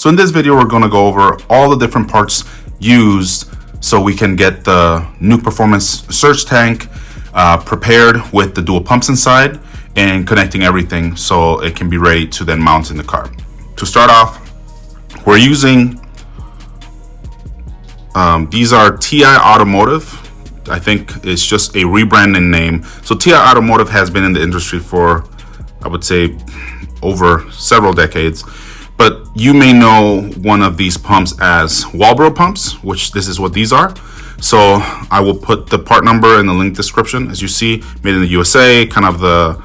So in this video, we're going to go over all the different parts used so we can get the Nuke Performance Surge Tank prepared with the dual pumps inside and connecting everything so it can be ready to then mount in the car. To start off, we're using these are TI Automotive. I think it's just a rebranding name. So TI Automotive has been in the industry for, I would say, over several decades. But you may know one of these pumps as Walbro pumps, which this is what these are. So I will put the part number in the link description. As you see, made in the USA, kind of the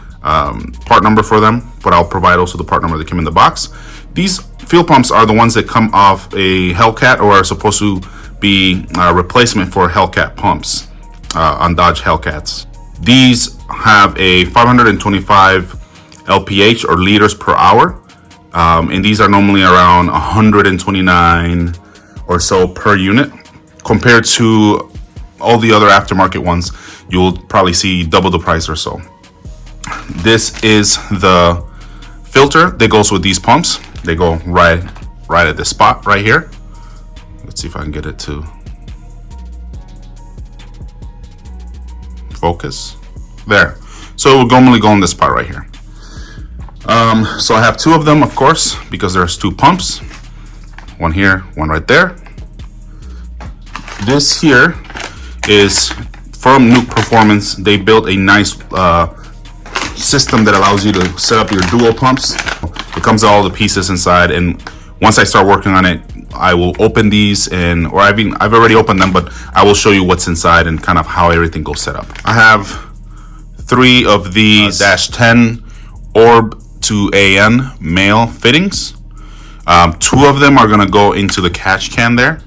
part number for them, but I'll provide also the part number that came in the box. These fuel pumps are the ones that come off a Hellcat or are supposed to be a replacement for Hellcat pumps on Dodge Hellcats. These have a 525 LPH or liters per hour. And these are normally around 129 or so per unit. Compared to all the other aftermarket ones, you'll probably see double the price or so. This is the filter that goes with these pumps. They go right at this spot right here. Let's see if I can get it to focus. There. So it will normally go in this spot right here. So I have two of them, of course, because there's two pumps. One here, one right there. This here is from Nuke Performance. They built a nice system that allows you to set up your dual pumps. It comes with all the pieces inside, and once I start working on it, I will open these I've already opened them, but I will show you what's inside and kind of how everything goes set up. I have 3 of these -10 Orb to AN male fittings. 2 of them are going to go into the catch can there,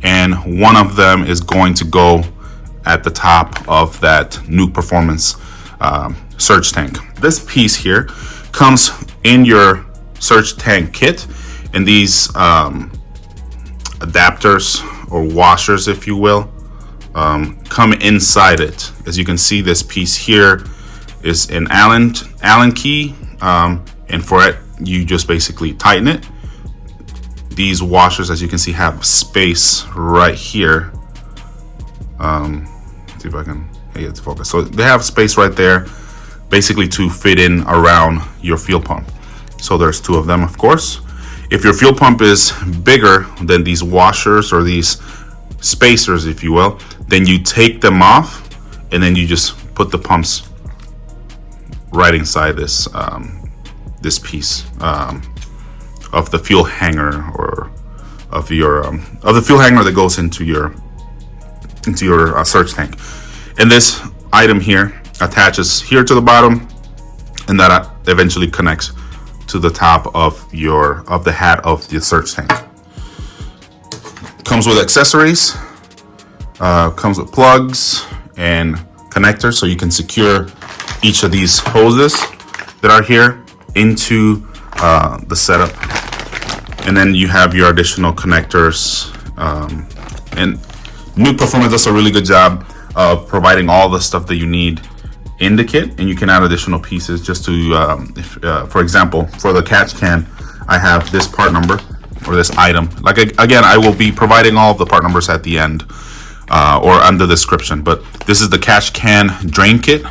and 1 of them is going to go at the top of that Nuke Performance Surge Tank. This piece here comes in your Surge Tank kit, and these adapters or washers, if you will, come inside it. As you can see, this piece here is an Allen key. And for it, you just basically tighten it. These washers, as you can see, have space right here. See if I can get it to focus. So they have space right there, basically to fit in around your fuel pump. So there's 2 of them, of course. If your fuel pump is bigger than these washers or these spacers, if you will, then you take them off and then you just put the pumps right inside this this piece of the fuel hanger, or of the fuel hanger that goes into your surge tank. And this item here attaches here to the bottom, and that eventually connects to the top of the hat of the surge tank. Comes with accessories, comes with plugs and connectors, so you can secure each of these hoses that are here into the setup. And then you have your additional connectors, and Nuke Performance does a really good job of providing all the stuff that you need in the kit, and you can add additional pieces just to for example, for the catch can, I have this part number or this item. Like, again, I will be providing all of the part numbers at the end or under the description, but this is the catch can drain kit.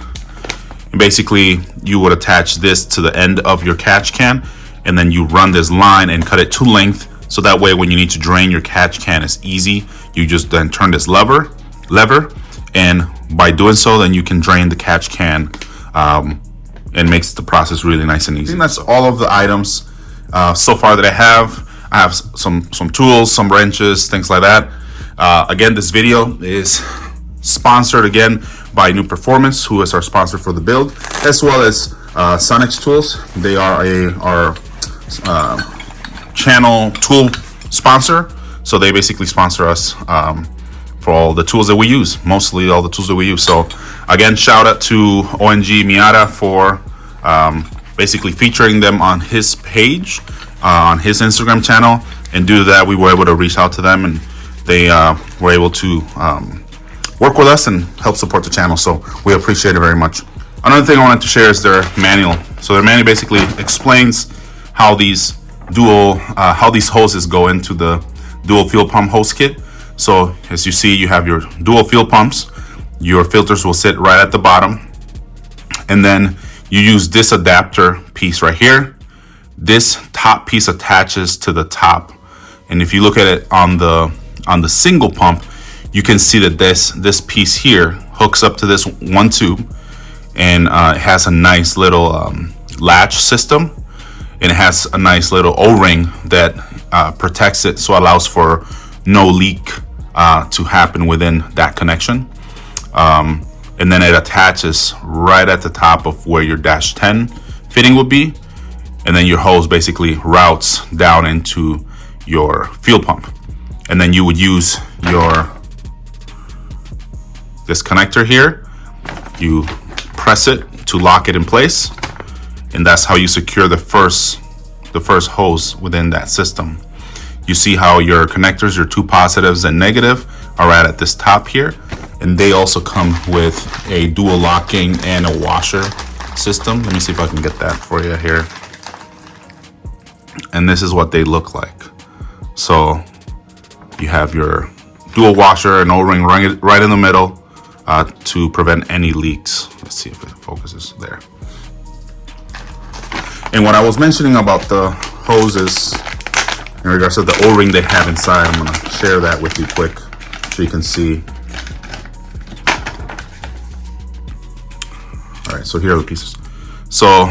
And basically, you would attach this to the end of your catch can, and then you run this line and cut it to length, so that way when you need to drain your catch can, it's easy. You just then turn this lever, and by doing so, then you can drain the catch can, and makes the process really nice and easy. I think that's all of the items so far that I have. I have some tools, some wrenches, things like that. Again, this video is sponsored again by Nuke Performance, who is our sponsor for the build, as well as Sonics Tools. They are our channel tool sponsor, so they basically sponsor us for all the tools that we use, mostly all the tools that we use. So again, shout out to ONG Miata for basically featuring them on his page, on his Instagram channel, and due to that, we were able to reach out to them, and they were able to work with us and help support the channel, so we appreciate it very much. Another thing I wanted to share is their manual. So their manual basically explains how these dual, how these hoses go into the dual fuel pump hose kit. So as you see, you have your dual fuel pumps. Your filters will sit right at the bottom. And then you use this adapter piece right here. This top piece attaches to the top. And if you look at it on the single pump, you can see that this piece here hooks up to this one tube, and it has a nice little latch system, and it has a nice little O-ring that protects it, so allows for no leak to happen within that connection. And then it attaches right at the top of where your dash 10 fitting would be, and then your hose basically routes down into your fuel pump. And then you would use this connector here, you press it to lock it in place, and that's how you secure the first hose within that system. You see how your connectors, your two positives and negative, are right at this top here, and they also come with a dual locking and a washer system. Let me see if I can get that for you here. And this is what they look like. So you have your dual washer and O-ring right in the middle to prevent any leaks. Let's see if it focuses there. And what I was mentioning about the hoses in regards to the O-ring they have inside, I'm gonna share that with you quick so you can see. All right, so here are the pieces. So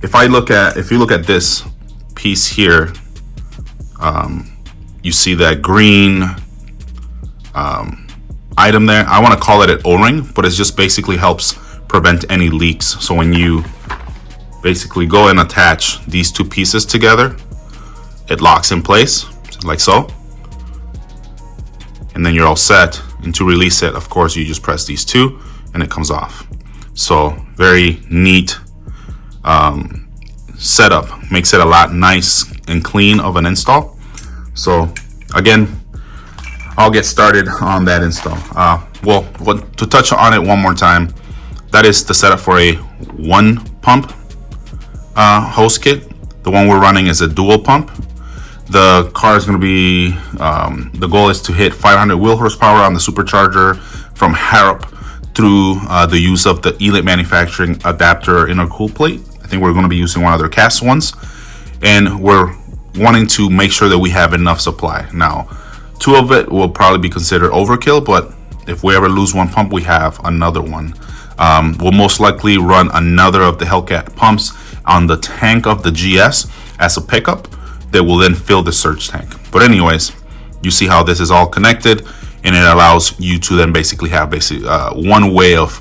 if you look at this piece here, you see that green item there. I want to call it an O-ring, but it just basically helps prevent any leaks. So when you basically go and attach these two pieces together, it locks in place like so, and then you're all set. And to release it, of course, you just press these two and it comes off. So very neat setup, makes it a lot nice and clean of an install. So again, I'll get started on that install. Well, to touch on it one more time, that is the setup for a one pump hose kit. The one we're running is a dual pump. The car is going to be, the goal is to hit 500 wheel horsepower on the supercharger from Harrop through the use of the Elite Manufacturing adapter intercool plate. I think we're going to be using one of their cast ones, and we're wanting to make sure that we have enough supply. Now, two of it will probably be considered overkill, but if we ever lose one pump, we have another one. We'll most likely run another of the Hellcat pumps on the tank of the GS as a pickup that will then fill the surge tank. But anyways, you see how this is all connected, and it allows you to then basically have one way of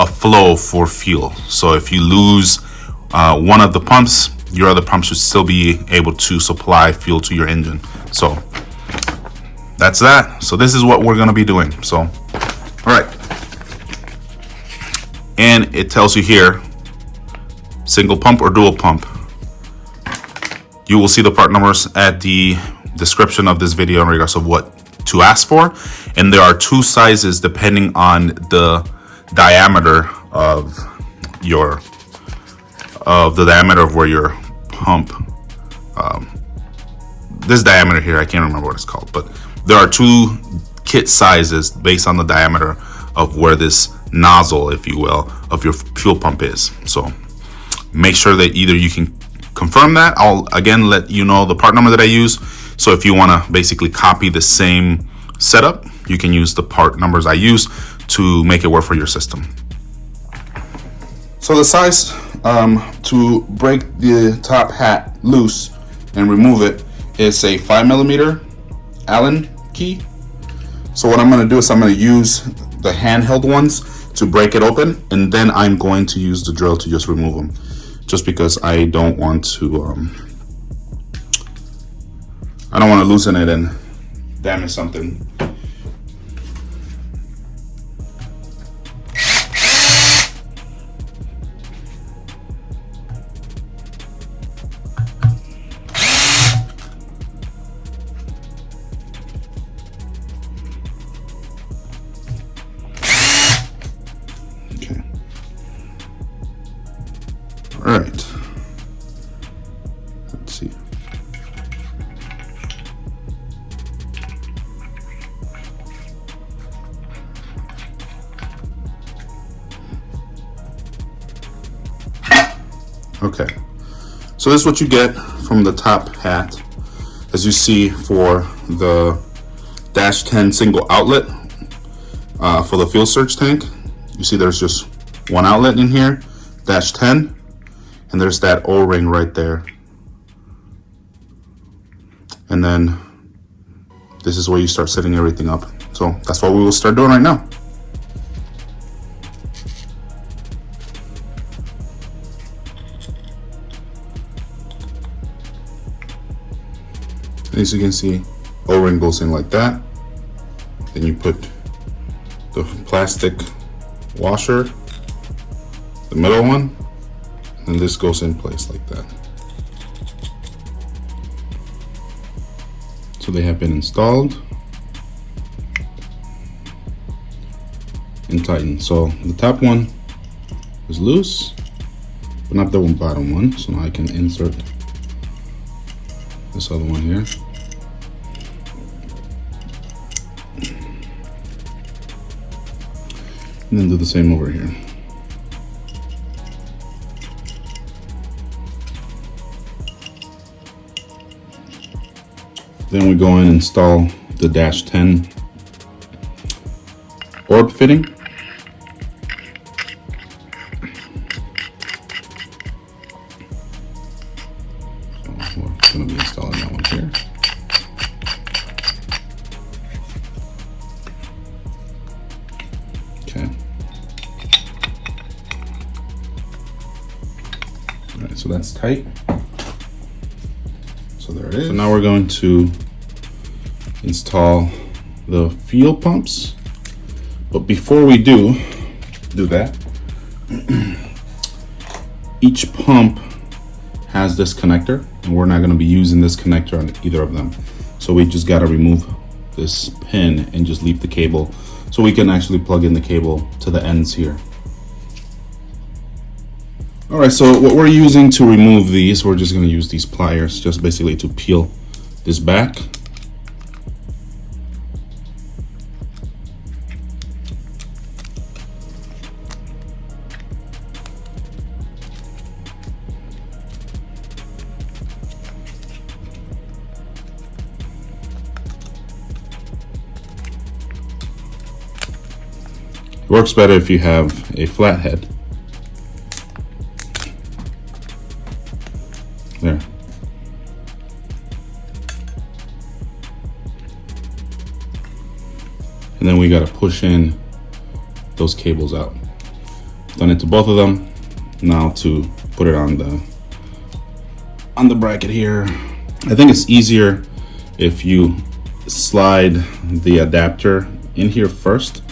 flow for fuel. So if you lose one of the pumps, your other pump should still be able to supply fuel to your engine. So that's that. So this is what we're going to be doing. So, all right. And it tells you here, single pump or dual pump. You will see the part numbers at the description of this video in regards of what to ask for. And there are two sizes depending on the diameter of the diameter of where your pump, this diameter here, I can't remember what it's called, but there are two kit sizes based on the diameter of where this nozzle, if you will, of your fuel pump is. So make sure that either you can confirm that. I'll again let you know the part number that I use. So if you want to basically copy the same setup, you can use the part numbers I use to make it work for your system. So the size to break the top hat loose and remove it is a 5mm Allen key. So what I'm going to do is I'm going to use the handheld ones to break it open, and then I'm going to use the drill to just remove them, just because I don't want to loosen it and damage something. All right. Okay, so this is what you get from the top hat. As you see, for the -10 single outlet for the fuel surge tank, you see there's just one outlet in here, -10, and there's that O-ring right there. And then this is where you start setting everything up. So that's what we will start doing right now. As you can see, O-ring goes in like that. Then you put the plastic washer, the middle one, and this goes in place like that. So they have been installed and tightened. So the top one is loose, but not the bottom one. So now I can insert this other one here. And then do the same over here. Then we go in and install the -10 orb fitting. So we're going to be installing that one here. Okay. All right, so that's tight. So there it is. So now we're going to install the fuel pumps. But before we do that, each pump has this connector, and we're not going to be using this connector on either of them. So we just got to remove this pin and just leave the cable so we can actually plug in the cable to the ends here. All right, so what we're using to remove these, we're just going to use these pliers just basically to peel this back. It works better if you have a flat head. There. And then we got to push in those cables out. Done it to both of them. Now to put it on the bracket here. I think it's easier if you slide the adapter in here first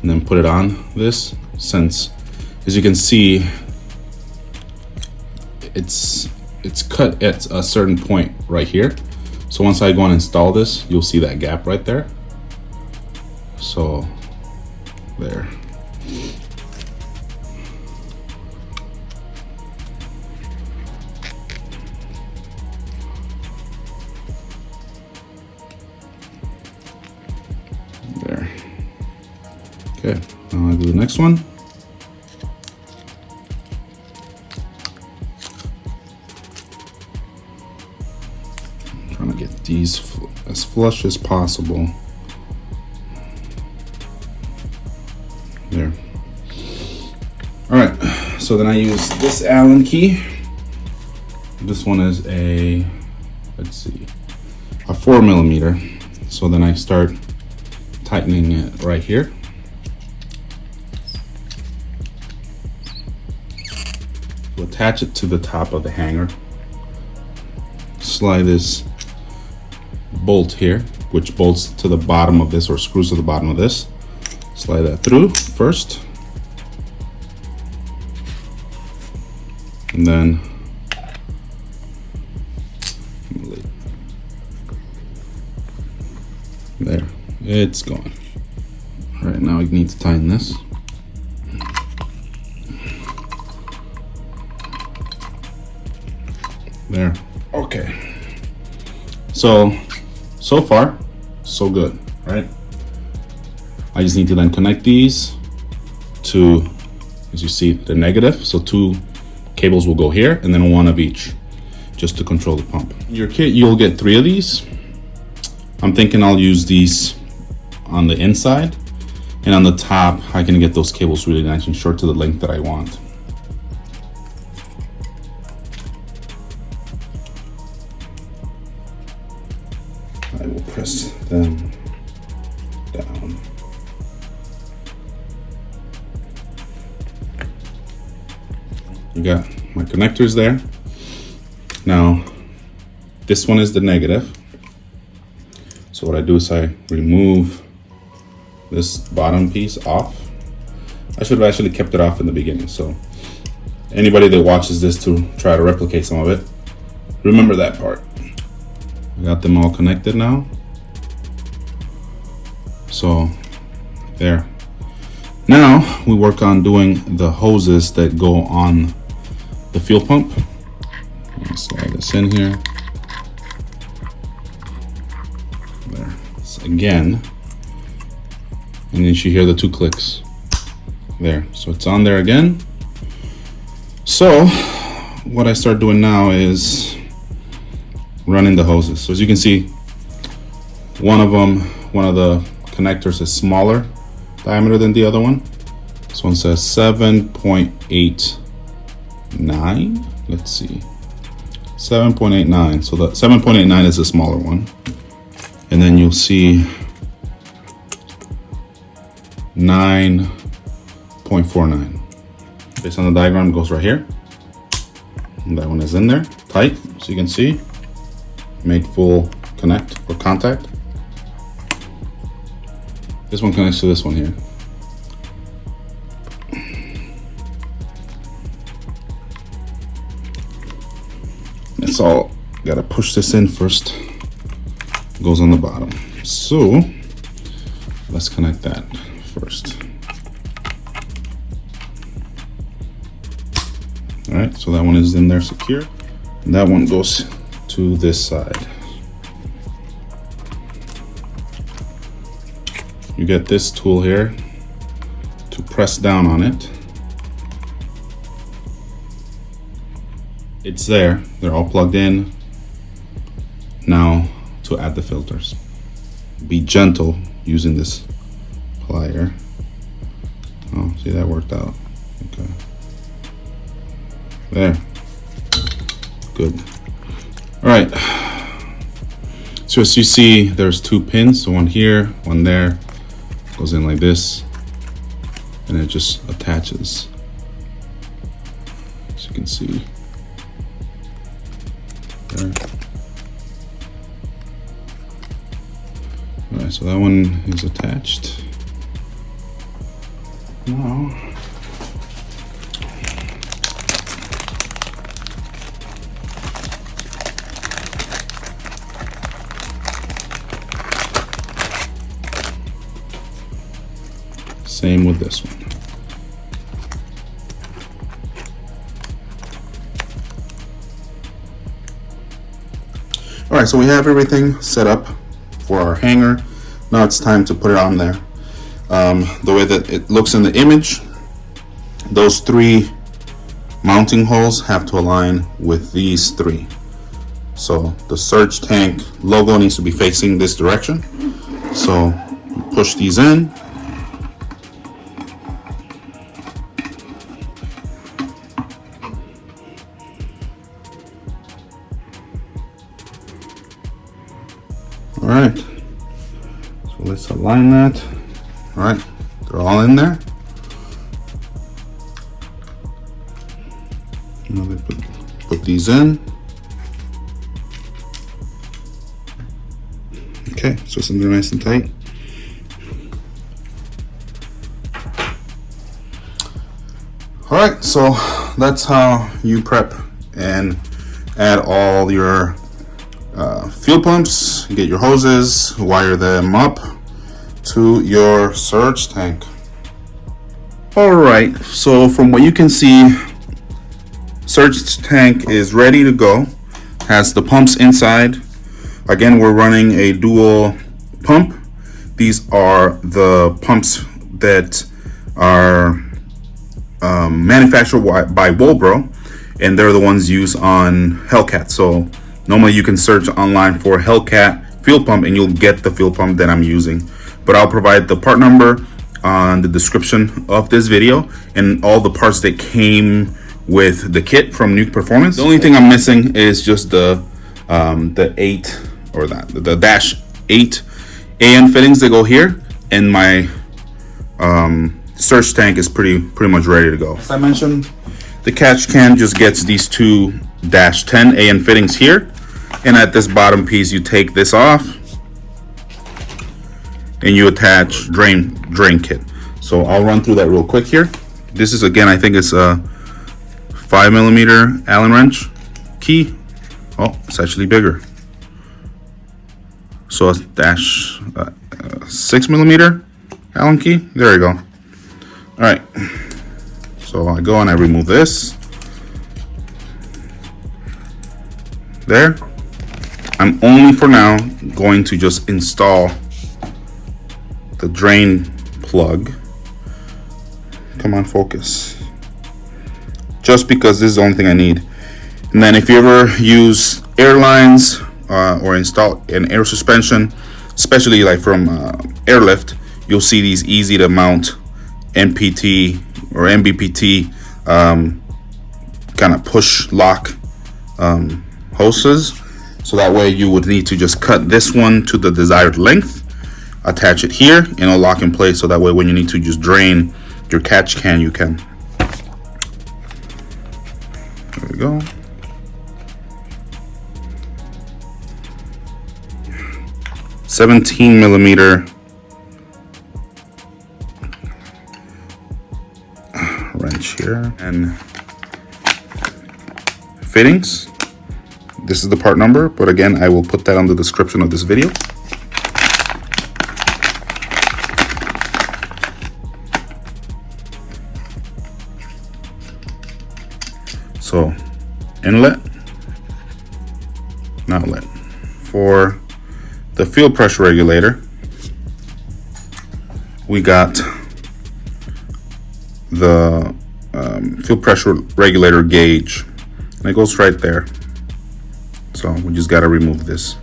and then put it on this, since as you can see it's cut at a certain point right here. So once I go and install this, you'll see that gap right there. So there. There. Okay, now I'll do the next one. Trying to get these as flush as possible. There. All right, so then I use this Allen key. This one is a, let's see, a 4mm. So then I start tightening it right here. We'll attach it to the top of the hanger. Slide this bolt here, which bolts to the bottom of this, or screws to the bottom of this. Slide that through first. And then there, it's gone. All right, now we need to tighten this. There. Okay. So far, so good, right? I just need to then connect these to, as you see, the negative. So two cables will go here, and then one of each, just to control the pump. In your kit, you'll get 3 of these. I'm thinking I'll use these on the inside, and on the top, I can get those cables really nice and short to the length that I want. I will press them down. You got my connectors there. Now, this one is the negative. So what I do is I remove this bottom piece off. I should have actually kept it off in the beginning. So anybody that watches this to try to replicate some of it, remember that part. I got them all connected now. So there. Now we work on doing the hoses that go on the fuel pump. Slide this in here. There. So again, and then you should hear the 2 clicks. There. So it's on there again. So what I start doing now is running the hoses. So as you can see, one of the connectors is smaller diameter than the other one. This one says 7.89. Let's see, 7.89. So the 7.89 is the smaller one, and then you'll see 9.49. Based on the diagram, it goes right here, and that one is in there tight, so you can see. Made full connect or contact. This one connects to this one here. It's all, gotta push this in first. It goes on the bottom. So let's connect that first. All right, so that one is in there secure. And that one goes to this side. You get this tool here to press down on it. It's there, they're all plugged in. Now to add the filters. Be gentle using this plier. Oh, see, that worked out. Okay. There. Good. All right. So as you see, there's 2 pins, so one here, one there. Goes in like this, and it just attaches, as you can see there. All right, so that one is attached. Now same with this one. All right, so we have everything set up for our hanger. Now it's time to put it on there. The way that it looks in the image, those 3 mounting holes have to align with these 3. So the Surge Tank logo needs to be facing this direction. So push these in. All right, so let's align that. All right, they're all in there. Now they put these in. Okay, so it's in there nice and tight. All right, so that's how you prep and add all your fuel pumps, get your hoses, wire them up to your surge tank. All right, so from what you can see, surge tank is ready to go. Has the pumps inside. Again, we're running a dual pump. These are the pumps that are manufactured by Walbro, and they're the ones used on Hellcat. So normally you can search online for Hellcat fuel pump and you'll get the fuel pump that I'm using. But I'll provide the part number on the description of this video and all the parts that came with the kit from Nuke Performance. The only thing I'm missing is just the dash 8 AN fittings that go here, and my surge tank is pretty much ready to go. As I mentioned, the catch can just gets these two dash 10 AN fittings here, and at this bottom piece you take this off and you attach drain kit. So I'll run through that real quick here. This is, again, I think it's a 5mm Allen wrench key. Oh, it's actually bigger. So a dash 6mm Allen key. There you go. All right. So I go and I remove this. There. I'm only for now going to just install the drain plug. Come on, focus. Just because this is the only thing I need. And then if you ever use airlines or install an air suspension, especially like from airlift, you'll see these easy to mount MPT or MBPT kind of push lock hoses. So that way you would need to just cut this one to the desired length, attach it here, and it'll lock in place. So that way when you need to just drain your catch can, you can. There we go. $17mm wrench here and fittings. This is the part number, but again, I will put that on the description of this video. So, inlet, and outlet. For the fuel pressure regulator, we got the fuel pressure regulator gauge, and it goes right there. So we just got to remove this.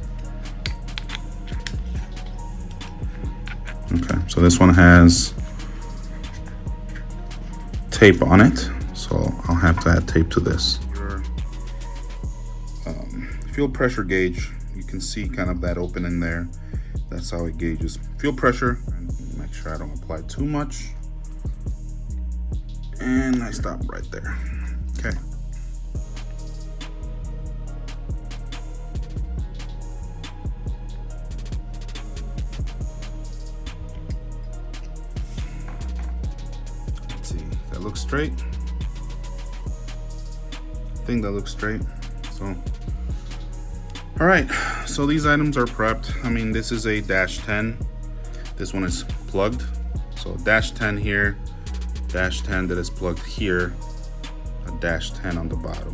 Okay, so this one has tape on it, so I'll have to add tape to this. Your fuel pressure gauge, you can see kind of that opening there. That's how it gauges fuel pressure. And make sure I don't apply too much. And I stop right there. Okay. Let's see, that looks straight. I think that looks straight. So, all right, so these items are prepped. I mean, this is a dash 10. This one is plugged. So dash 10 here, dash 10 that is plugged here, a dash 10 on the bottom.